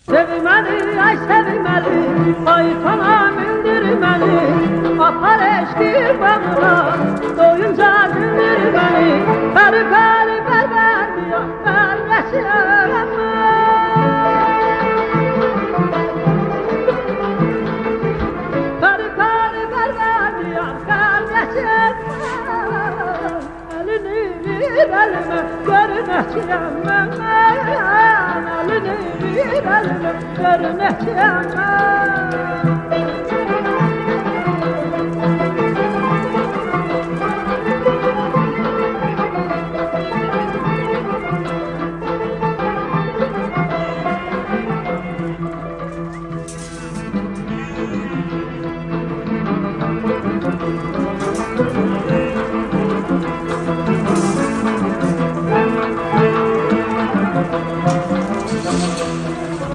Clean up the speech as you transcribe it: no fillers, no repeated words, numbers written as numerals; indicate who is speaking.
Speaker 1: Sevmeli, ay sevmeli, şeytana mindirmeli. Apar eşki bağına, doyunca dindirmeli. Peri peri berber diyor, ben yaşayamam. Peri peri berber diyor, ben yaşayamam. Elini bir elime, görüneceğim ben. Elini bir elime, görüneceğim ben.